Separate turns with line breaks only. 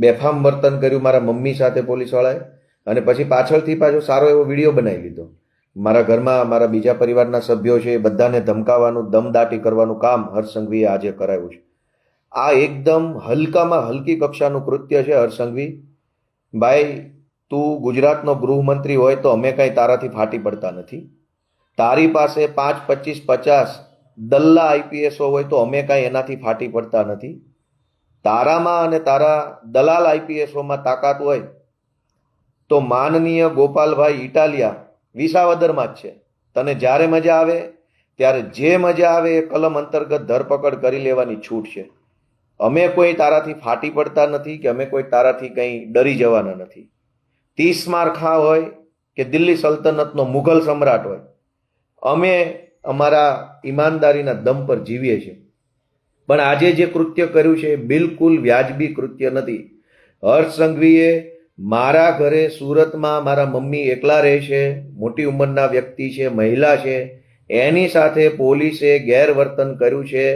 બેફામ વર્તન કર્યું મારા મમ્મી સાથે પોલીસવાળાએ, અને પછી પાછળથી પાછો સારો એવો વિડીયો બનાવી લીધો. મારા ઘરમાં મારા બીજા પરિવારના સભ્યો છે એ બધાને ધમકાવવાનું, દમદાટી કરવાનું કામ હર્ષ સંઘવીએ આજે કરાવ્યું છે. આ એકદમ હલકામાં હલકી કક્ષાનું કૃત્ય છે. હર્ષ સંઘવી ભાઈ, તું ગુજરાતનો ગૃહમંત્રી હોય તો અમે કાંઈ તારાથી ફાટી પડતા નથી. તારી પાસે 5, 25, 50 દલ્લા આઈપીએસો હોય તો અમે કાંઈ એનાથી ફાટી પડતા નથી. તારામાં અને તારા દલાલ આઈપીએસોમાં તાકાત હોય તો માનનીય ગોપાલભાઈ ઇટાલિયા વિસાવદરમાં જ છે. તને જ્યારે મજા આવે ત્યારે જે મજા આવે એ કલમ અંતર્ગત ધરપકડ કરી લેવાની છૂટ છે. અમે કોઈ તારાથી ફાટી પડતા નથી કે અમે કોઈ તારાથી કંઈ ડરી જવાના નથી. 30 માળખા હોય કે દિલ્હી સલ્તનતનો મુઘલ સમ્રાટ હોય, અમે અમારા ઈમાનદારીના દમ પર જીવીએ છીએ. પણ આજે જે કૃત્ય કર્યું છે એ બિલકુલ વ્યાજબી કૃત્ય નથી. હર્ષ સંઘવીએ મારા ઘરે સુરતમાં મારા મમ્મી એકલા રહે છે, મોટી ઉંમરના વ્યક્તિ છે, મહિલા છે, એની સાથે પોલીસે ગેરવર્તન કર્યું છે.